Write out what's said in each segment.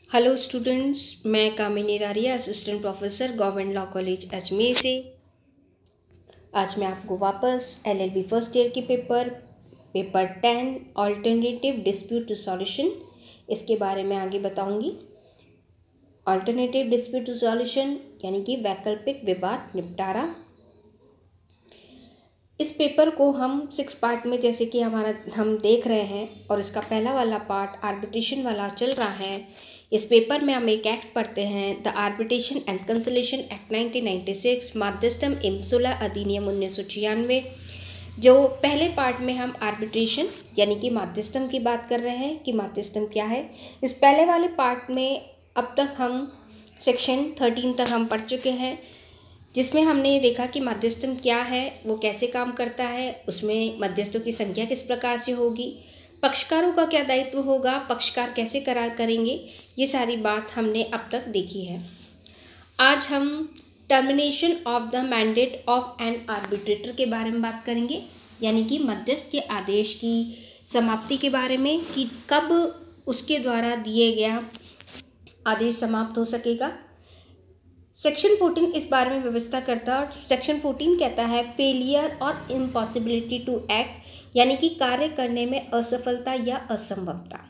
Hello students, मैं Kamini Raria, assistant professor government law college Ajmer से। आज मैं आपको वापस एलएलबी फर्स्ट ईयर के पेपर 10 ऑल्टरनेटिव डिस्प्यूट रिजोल्यूशन इसके बारे में आगे बताऊंगी। ऑल्टरनेटिव डिस्प्यूट रिजोल्यूशन यानी कि वैकल्पिक विवाद निपटारा। इस पेपर को हम 6 पार्ट में जैसे कि हम देख रहे हैं और इसका पहला वाला पार्ट आर्बिट्रेशन वाला चल रहा है। इस पेपर में हम एक एक्ट पढ़ते हैं, the arbitration and consolidation act 1996, मध्यस्थम इम्सुला अधिनियम 1996। जो पहले पार्ट में हम आर्बिट्रेशन यानी कि मध्यस्थम की बात कर रहे हैं कि मध्यस्थम क्या है। इस पहले वाले पार्ट में अब तक हम सेक्शन 13 तक हम पढ़ चुके हैं, जिसमें हमने ये देखा कि मध्यस्थम क्या है, वो कैसे काम करता है, उसमें मध्यस्थों की संख्या किस प्रकार से होगी, पक्षकारों का क्या दायित्व होगा, पक्षकार कैसे करार करेंगे, ये सारी बात हमने अब तक देखी है। आज हम termination of the mandate of N arbitrator के बारे में बात करेंगे, यानी कि मध्यस्थ के आदेश की समाप्ति के बारे में कि कब उसके द्वारा दिए गया आदेश समाप्त हो सकेगा। सेक्शन 14 इस बारे में व्यवस्था करता है और सेक्शन 14 कहता है फेलियर और इम्पॉसिबिलिटी टू एक्ट, यानी कि कार्य करने में असफलता या असंभवता।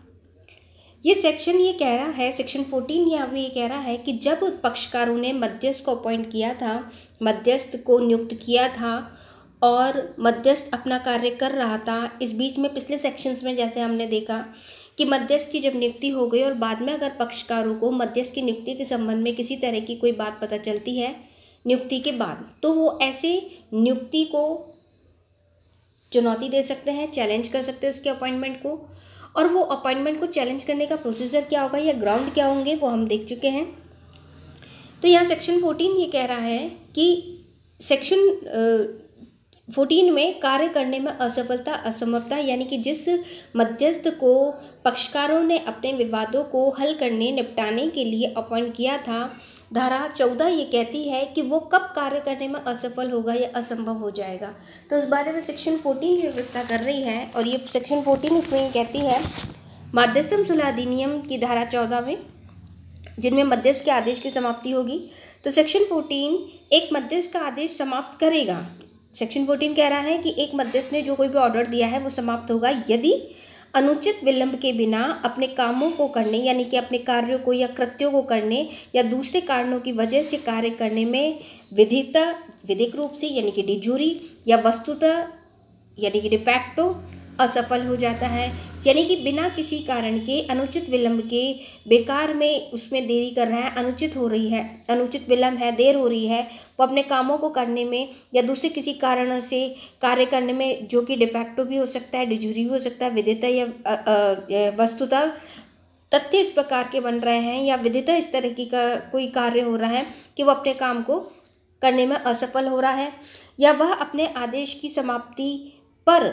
ये सेक्शन ये कह रहा है, सेक्शन 14 यहाँ भी ये कह रहा है कि जब पक्षकारों ने मध्यस्थ को अपॉइंट किया था, मध्यस्थ को नियुक्त किया था और मध्यस्थ अपना कार्य कर रहा था, इस बीच में पिछले सेक्शंस में जैसे हमने देखा कि मध्यस्थ की जब नियुक्ति हो गई और बाद में अगर पक्षकारों को मध्यस्थ की नियुक्ति के संबंध में किसी तरह की कोई बात पता चलती है नियुक्ति के बाद, तो वो ऐसे नियुक्ति को चुनौती दे सकते हैं, चैलेंज कर सकते हैं उसके अपॉइंटमेंट को। और वो अपॉइंटमेंट को चैलेंज करने का प्रोसीजर क्या होगा या ग्राउंड क्या होंगे वो हम देख चुके हैं। तो यहाँ सेक्शन 14 ये कह रहा है कि सेक्शन 14 में कार्य करने में असफलता असंभवता, यानी कि जिस मध्यस्थ को पक्षकारों ने अपने विवादों को हल करने निपटाने के लिए अपॉइंट किया था, धारा 14 ये कहती है कि वो कब कार्य करने में असफल होगा या असंभव हो जाएगा। तो इस बारे में सेक्शन 14 व्यवस्था कर रही है और ये सेक्शन 14 इसमें ये कहती है मध्यस्थम सुलह अधिनियम की धारा 14 में जिनमें मध्यस्थ के आदेश की समाप्ति होगी। तो सेक्शन 14 एक मध्यस्थ का आदेश समाप्त करेगा। सेक्शन 14 कह रहा है कि एक मध्यस्थ ने जो कोई भी ऑर्डर दिया है वो समाप्त होगा यदि अनुचित विलंब के बिना अपने कामों को करने, यानी कि अपने कार्यों को या कृत्यों को करने या दूसरे कारणों की वजह से कार्य करने में विधिक रूप से यानी कि डिजूरी या वस्तुतः यानी कि डिफैक्टो असफल हो जाता है, यानी कि बिना किसी कारण के अनुचित विलंब के बेकार में उसमें देरी कर रहा है, अनुचित हो रही है, अनुचित विलंब है, देर हो रही है, वो अपने कामों को करने में या दूसरे किसी कारण से कार्य करने में, जो कि डिफैक्टो भी हो सकता है, डिजूरी भी हो सकता है, विदिता या वस्तुतः तथ्य इस प्रकार के बन रहे हैं या विदिता इस तरह की का कोई कार्य हो रहा है कि वो अपने काम को करने में असफल हो रहा है, या वह अपने आदेश की समाप्ति पर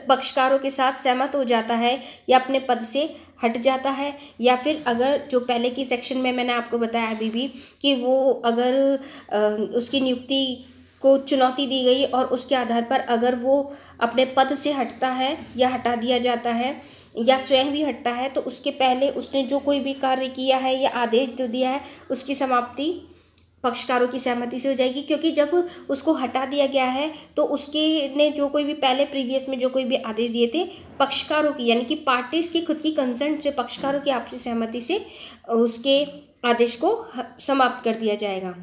पक्षकारों के साथ सहमत हो जाता है या अपने पद से हट जाता है, या फिर अगर जो पहले की सेक्शन में मैंने आपको बताया अभी भी कि वो अगर उसकी नियुक्ति को चुनौती दी गई और उसके आधार पर अगर वो अपने पद से हटता है या हटा दिया जाता है या स्वयं भी हटता है, तो उसके पहले उसने जो कोई भी कार्य किया है या आदेश जो दिया है उसकी समाप्ति पक्षकारों की सहमति से हो जाएगी, क्योंकि जब उसको हटा दिया गया है तो उसके ने जो कोई भी पहले प्रीवियस में जो कोई भी आदेश दिए थे पक्षकारों की यानी कि पार्टीज की खुद की कंसर्न से, पक्षकारों की आपसी सहमति से उसके आदेश को समाप्त कर दिया जाएगा।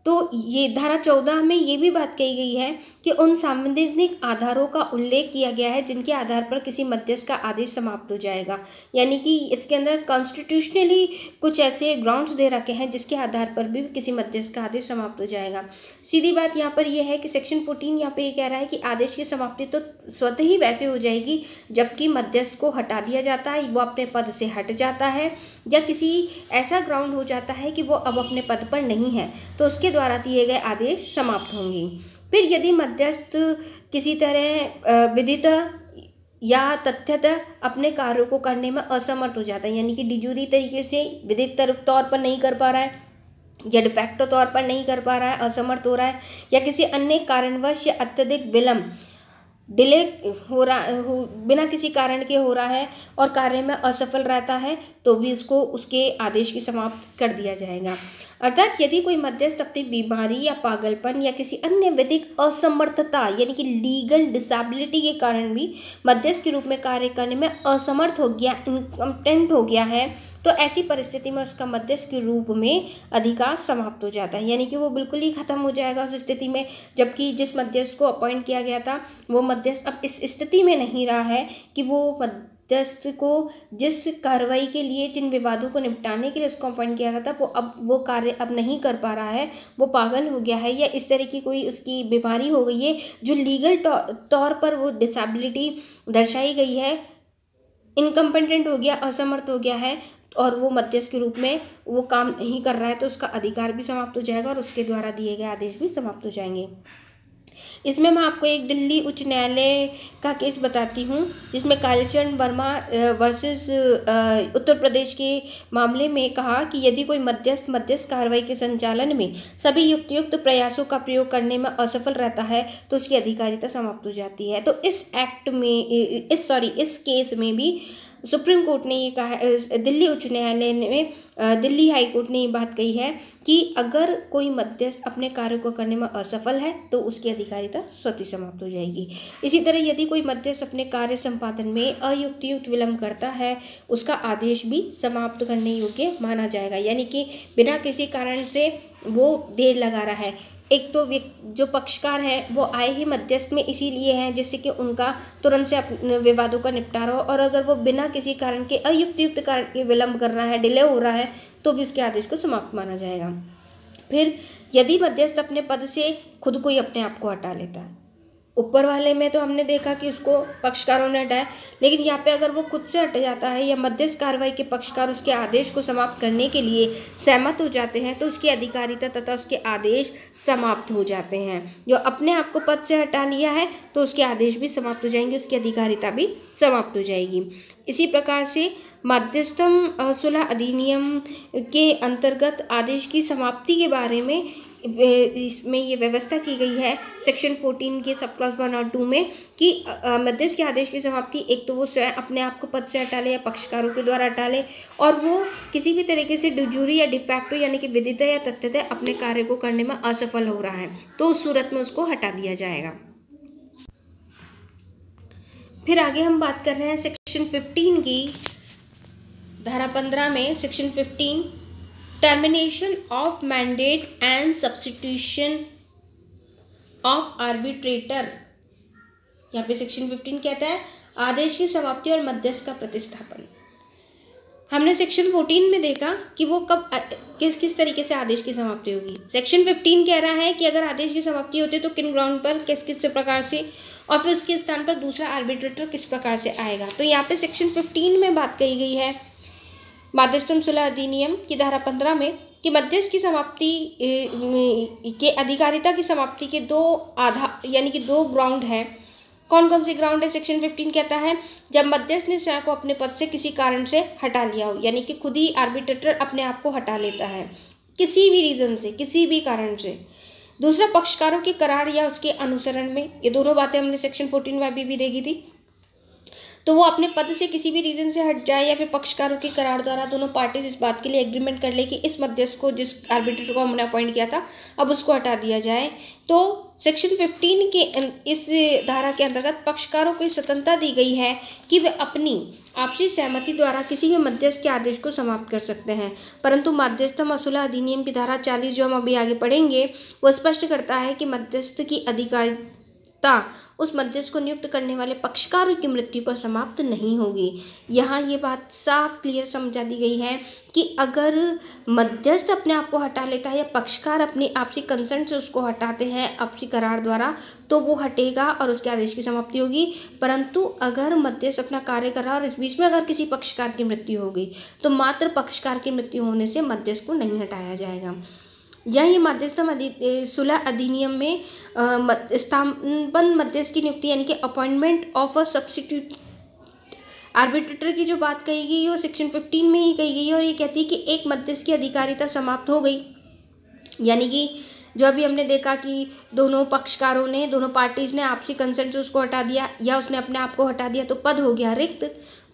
तो ये धारा 14 में ये भी बात कही गई है कि उन संवैधानिक आधारों का उल्लेख किया गया है जिनके आधार पर किसी मध्यस्थ का आदेश समाप्त हो जाएगा, यानी कि इसके अंदर कॉन्स्टिट्यूशनली कुछ ऐसे ग्राउंड्स दे रखे हैं जिसके आधार पर भी किसी मध्यस्थ का आदेश समाप्त हो जाएगा। सीधी बात यहाँ पर यह है कि सेक्शन 14 यहाँ पे ये कह रहा है कि आदेश की समाप्ति तो स्वतः ही वैसे हो जाएगी जबकि मध्यस्थ को हटा दिया जाता है, वो अपने पद से हट जाता है या किसी ऐसा ग्राउंड हो जाता है कि वो अब अपने पद पर नहीं है, तो उसके द्वारा दिए गए आदेश समाप्त होंगे। फिर यदि मध्यस्थ किसी तरह विदित या तथ्यतः अपने कार्यों को करने में असमर्थ हो जाता है, यानी कि डिजूरी तरीके से विधिक तौर पर नहीं कर पा रहा है या डिफैक्टो तौर पर नहीं कर पा रहा है, असमर्थ हो रहा है, या किसी अन्य कारणवश या अत्यधिक विलंब डिले बिना किसी कारण के हो रहा है और कार्य में असफल रहता है तो भी उसको उसके आदेश की समाप्त कर दिया जाएगा। अर्थात यदि कोई मध्यस्थ अपनी बीमारी या पागलपन या किसी अन्य विधिक असमर्थता यानी कि लीगल डिसेबिलिटी के कारण भी मध्यस्थ के रूप में कार्य करने में असमर्थ हो गया, इनकम्पेटेंट हो गया है, तो ऐसी परिस्थिति में उसका मध्यस्थ के रूप में अधिकार समाप्त हो जाता है, यानी कि वो बिल्कुल ही खत्म हो जाएगा उस स्थिति में। जबकि जिस मध्यस्थ को अपॉइंट किया गया था वो मध्यस्थ अब इस स्थिति में नहीं रहा है कि वो मध्यस्थ को जिस कार्रवाई के लिए, जिन विवादों को निपटाने के लिए उसको अपॉइंट किया गया था, वो कार्य अब नहीं कर पा रहा है, वो पागल हो गया है या इस तरह की कोई उसकी बीमारी हो गई है जो लीगल तौर पर वो डिसेबिलिटी दर्शाई गई है, इनकम्पेटेंट हो गया, असमर्थ हो गया है और वो मध्यस्थ के रूप में वो काम नहीं कर रहा है, तो उसका अधिकार भी समाप्त हो जाएगा और उसके द्वारा दिए गए आदेश भी समाप्त हो जाएंगे। इसमें मैं आपको एक दिल्ली उच्च न्यायालय का केस बताती हूँ जिसमें कालीचरण वर्मा वर्सेस उत्तर प्रदेश के मामले में कहा कि यदि कोई मध्यस्थ कार्रवाई के संचालन में सभी युक्त प्रयासों का प्रयोग करने में असफल रहता है तो उसकी अधिकारिता समाप्त हो जाती है। तो इस एक्ट में इस केस में भी सुप्रीम कोर्ट ने ये कहा, दिल्ली उच्च न्यायालय में दिल्ली हाई कोर्ट ने ये बात कही है कि अगर कोई मध्यस्थ अपने कार्य को करने में असफल है तो उसकी अधिकारिता स्वतः समाप्त हो जाएगी। इसी तरह यदि कोई मध्यस्थ अपने कार्य संपादन में अयुक्त विलंब करता है उसका आदेश भी समाप्त करने योग्य माना जाएगा, यानी कि बिना किसी कारण से वो देर लगा रहा है। एक तो जो पक्षकार हैं वो आए ही मध्यस्थ में इसीलिए हैं जिससे कि उनका तुरंत से अपने विवादों का निपटारा हो, और अगर वो बिना किसी कारण के अयुक्त कारण के विलंब कर रहा है, डिले हो रहा है, तो भी इसके आदेश को समाप्त माना जाएगा। फिर यदि मध्यस्थ अपने पद से खुद को ही अपने आप को हटा लेता है, ऊपर वाले में तो हमने देखा कि उसको पक्षकारों ने हटाया, लेकिन यहाँ पे अगर वो खुद से हट जाता है या मध्यस्थ कार्रवाई के पक्षकार उसके आदेश को समाप्त करने के लिए सहमत हो जाते हैं तो उसकी अधिकारिता तथा उसके आदेश समाप्त हो जाते हैं। जो अपने आप को पद से हटा लिया है तो उसके आदेश भी समाप्त हो जाएंगे, उसकी अधिकारिता भी समाप्त हो जाएगी। इसी प्रकार से मध्यस्थम सुलह अधिनियम के अंतर्गत आदेश की समाप्ति के बारे में इसमें ये व्यवस्था की गई है सेक्शन 14 के सब क्लॉज 1 और 2 में कि मध्यस्थ के आदेश की समाप्ति एक तो वो स्वयं अपने आप को पद से हटा ले या पक्षकारों के द्वारा हटा ले, और वो किसी भी तरीके से डिजूरी या डिफैक्टो यानी कि विदिता या तथ्यतः अपने कार्य को करने में असफल हो रहा है तो उस सूरत में उसको हटा दिया जाएगा। फिर आगे हम बात कर रहे हैं सेक्शन 15 की, धारा 15 में section 15 termination of mandate and substitution of arbitrator. यहाँ पे सेक्शन 15 कहता है आदेश की समाप्ति और मध्यस्थ का प्रतिस्थापन। हमने सेक्शन 14 में देखा कि वो कब किस तरीके से आदेश की समाप्ति होगी। सेक्शन 15 कह रहा है कि अगर आदेश की समाप्ति होती है तो किन ग्राउंड पर, किस प्रकार से, और फिर उसके स्थान पर दूसरा आर्बिट्रेटर किस प्रकार से आएगा। तो यहाँ पे सेक्शन 15 में बात कही गई है मध्यस्थम सुलह अधिनियम की धारा 15 में कि मध्यस्थ की समाप्ति के अधिकारिता की समाप्ति के दो आधार यानी कि दो ग्राउंड हैं। कौन कौन से ग्राउंड है? सेक्शन 15 कहता है जब मध्यस्थ ने स्वयं को अपने पद से किसी कारण से हटा लिया हो, यानी कि खुद ही आर्बिट्रेटर अपने आप को हटा लेता है किसी भी रीज़न से, किसी भी कारण से। दूसरा, पक्षकारों के करार या उसके अनुसरण में, ये दोनों बातें हमने सेक्शन 14 में अभी भी देखी थी। तो वो अपने पद से किसी भी रीज़न से हट जाए या फिर पक्षकारों के करार द्वारा दोनों पार्टीज इस बात के लिए एग्रीमेंट कर ले कि इस मध्यस्थ को, जिस आर्बिट्रेटर को हमने अपॉइंट किया था, अब उसको हटा दिया जाए। तो सेक्शन 15 के इस धारा के अंतर्गत पक्षकारों को स्वतंत्रता दी गई है कि वे अपनी आपसी सहमति द्वारा किसी भी मध्यस्थ के आदेश को समाप्त कर सकते हैं। परंतु मध्यस्थम सुलह अधिनियम की धारा 40 जो हम अभी आगे पढ़ेंगे वो स्पष्ट करता है कि मध्यस्थ की अधिकारिता उस मध्यस्थ को नियुक्त करने वाले पक्षकारों की मृत्यु पर समाप्त नहीं होगी। यहाँ ये बात साफ क्लियर समझा दी गई है कि अगर मध्यस्थ अपने आप को हटा लेता है या पक्षकार अपनी आपसी कंसेंट से उसको हटाते हैं आपसी करार द्वारा, तो वो हटेगा और उसके आदेश की समाप्ति होगी। परंतु अगर मध्यस्थ अपना कार्य कर रहा है और इस बीच में अगर किसी पक्षकार की मृत्यु हो गई तो मात्र पक्षकार की मृत्यु होने से मध्यस्थ को नहीं हटाया जाएगा। यही मध्यस्थम सुलह अधिनियम में स्थापन मध्यस्थ की नियुक्ति यानी कि appointment of a substitute arbitrator की जो बात कही गई है वो सेक्शन 15 में ही कही गई है, और ये कहती है कि एक मध्यस्थ की अधिकारिता समाप्त हो गई, यानी कि जो अभी हमने देखा कि दोनों पक्षकारों ने, दोनों पार्टीज ने आपसी कंसेंट से उसको हटा दिया या उसने अपने आप को हटा दिया, तो पद हो गया रिक्त,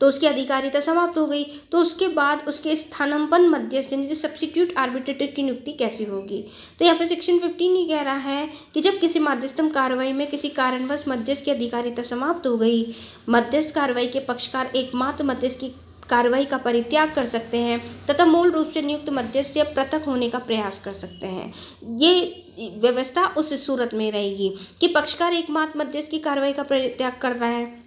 तो उसकी अधिकारिता समाप्त हो गई। तो उसके बाद उसके स्थानापन्न मध्यस्थ यानी कि सब्स्टिट्यूट आर्बिट्रेटर की नियुक्ति कैसी होगी? तो यहाँ पे सेक्शन 15 ये कह रहा है कि जब किसी मध्यस्थम कार्रवाई में किसी कारणवश मध्यस्थ की अधिकारिता समाप्त हो गई, मध्यस्थ कार्रवाई के पक्षकार एकमात्र मध्यस्थ की कार्रवाई का परित्याग कर सकते हैं तथा मूल रूप से नियुक्त मध्यस्थ से पृथक होने का प्रयास कर सकते हैं। ये व्यवस्था उस सूरत में रहेगी कि पक्षकार एकमात्र मध्यस्थ की कार्रवाई का परित्याग कर रहा है,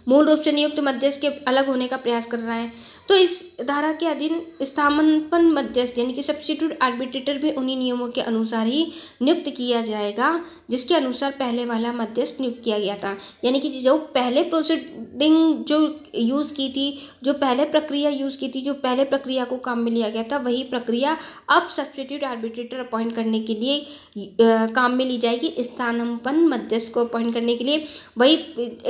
मूल रूप से नियुक्त मध्यस्थ के अलग होने का प्रयास कर रहा है। तो इस धारा के अधीन स्थानापन्न मध्यस्थ यानी कि सब्स्टिट्यूट आर्बिट्रेटर भी उन्हीं नियमों के अनुसार ही नियुक्त किया जाएगा जिसके अनुसार पहले वाला मध्यस्थ नियुक्त किया गया था। यानी कि जो पहले प्रोसीडिंग जो यूज़ की थी, जो पहले प्रक्रिया यूज़ की थी, जो पहले प्रक्रिया को काम में लिया गया था, वही प्रक्रिया अब सब्स्टिट्यूट आर्बिट्रेटर अपॉइंट करने के लिए काम में ली जाएगी। स्थानापन्न मध्यस्थ को अपॉइंट करने के लिए वही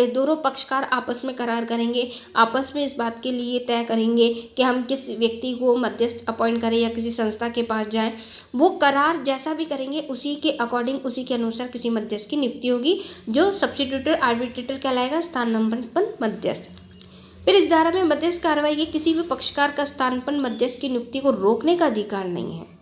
दोनों पक्षकार आपस में करार करेंगे, आपस में इस बात के लिए तय करेंगे कि हम किस व्यक्ति को मध्यस्थ अपॉइंट करें या किसी संस्था के पास जाएं। वो करार जैसा भी करेंगे उसी के अकॉर्डिंग, उसी के अनुसार किसी मध्यस्थ की नियुक्ति होगी जो सब्स्टिट्यूटर आर्बिट्रेटर कहलाएगा, स्थानापन्न मध्यस्थ। फिर इस धारा में मध्यस्थ कार्रवाई के किसी भी पक्षकार का स्थानापन्न मध्यस्थ की नियुक्ति को रोकने का अधिकार नहीं है,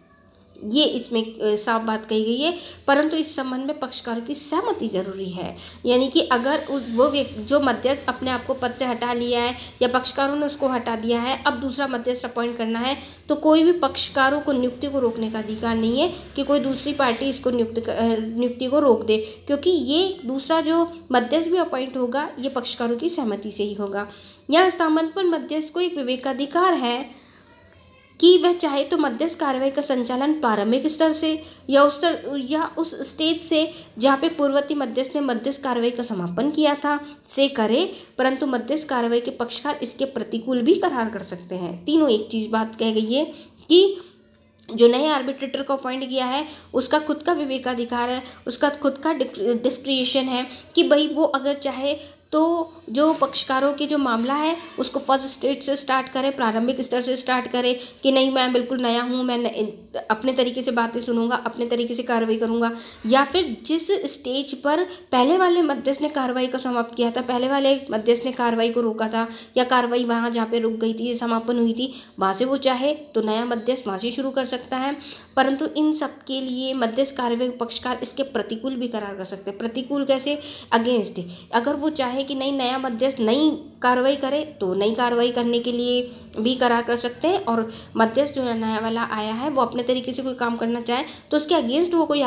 ये इसमें साफ बात कही गई है। परंतु इस संबंध में पक्षकारों की सहमति जरूरी है। यानी कि अगर वो व्यक्ति जो मध्यस्थ अपने आप को पद से हटा लिया है या पक्षकारों ने उसको हटा दिया है, अब दूसरा मध्यस्थ अपॉइंट करना है, तो कोई भी पक्षकारों को नियुक्ति को रोकने का अधिकार नहीं है कि कोई दूसरी पार्टी इसको नियुक्ति को रोक दे, क्योंकि ये दूसरा जो मध्यस्थ भी अपॉइंट होगा ये पक्षकारों की सहमति से ही होगा। यहाँ स्थानापन्न मध्यस्थ को एक विवेकाधिकार है कि वह चाहे तो मध्यस्थ कार्रवाई का संचालन प्रारंभिक स्तर से या उस स्टेज से जहाँ पे पूर्ववर्ती मध्यस्थ ने मध्यस्थ कार्रवाई का समापन किया था से करे, परंतु मध्यस्थ कार्रवाई के पक्षकार इसके प्रतिकूल भी करार कर सकते हैं। तीनों एक चीज़ बात कह गई है कि जो नए आर्बिट्रेटर को अपॉइंट किया है उसका खुद का विवेकाधिकार है, उसका खुद का डिस्क्रिएशन है कि भाई वो अगर चाहे तो जो पक्षकारों की जो मामला है उसको फर्स्ट स्टेज से स्टार्ट करे, प्रारंभिक स्तर से स्टार्ट करे कि नहीं मैं बिल्कुल नया हूँ, मैं अपने तरीके से बातें सुनूंगा, अपने तरीके से कार्रवाई करूँगा, या फिर जिस स्टेज पर पहले वाले मध्यस्थ ने कार्रवाई को समाप्त किया था, पहले वाले मध्यस्थ ने कार्रवाई को रोका था या कार्रवाई वहाँ जहाँ पे रुक गई थी, समापन हुई थी, वहाँ से वो चाहे तो नया मध्यस्थ वहाँ से शुरू कर सकता है। परंतु इन सब के लिए मध्यस्थ कार्रवाई पक्षकार इसके प्रतिकूल भी करार कर सकते हैं। प्रतिकूल कैसे? अगेंस्ट। अगर वो चाहे कि नहीं नया मध्यस्थ नई कार्रवाई करे तो नई कार्रवाई करने के लिए भी करार कर सकते हैं, और मध्यस्थ जो नया वाला आया है वो अपने तरीके से कोई काम करना चाहे तो उसके अगेंस्ट वो कोई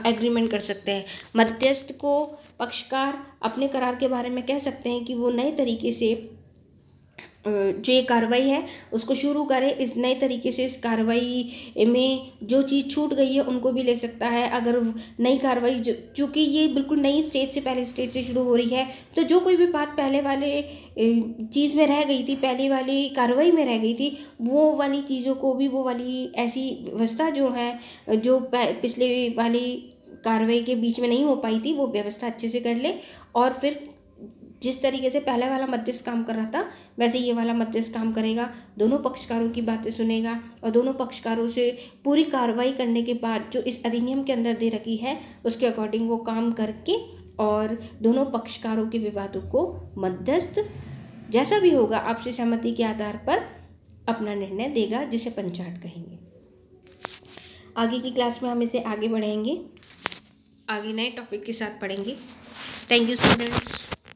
एग्रीमेंट कर सकते हैं। मध्यस्थ को पक्षकार अपने करार के बारे में कह सकते हैं कि वो नए तरीके से जो ये कार्रवाई है उसको शुरू करे, इस नए तरीके से इस कार्रवाई में जो चीज़ छूट गई है उनको भी ले सकता है। अगर नई कार्रवाई चूँकि ये बिल्कुल नई स्टेज से, पहले स्टेज से शुरू हो रही है, तो जो कोई भी बात पहले वाले चीज़ में रह गई थी, पहले वाली कार्रवाई में रह गई थी, वो वाली चीज़ों को भी, वो वाली ऐसी व्यवस्था जो है जो पिछले वाली कार्रवाई के बीच में नहीं हो पाई थी, वो व्यवस्था अच्छे से कर ले, और फिर जिस तरीके से पहले वाला मध्यस्थ काम कर रहा था वैसे ये वाला मध्यस्थ काम करेगा, दोनों पक्षकारों की बातें सुनेगा और दोनों पक्षकारों से पूरी कार्रवाई करने के बाद जो इस अधिनियम के अंदर दे रखी है उसके अकॉर्डिंग वो काम करके और दोनों पक्षकारों के विवादों को मध्यस्थ जैसा भी होगा आपसी सहमति के आधार पर अपना निर्णय देगा, जिसे पंचाट कहेंगे। आगे की क्लास में हम इसे आगे बढ़ेंगे, आगे नए टॉपिक के साथ पढ़ेंगे। Thank you students.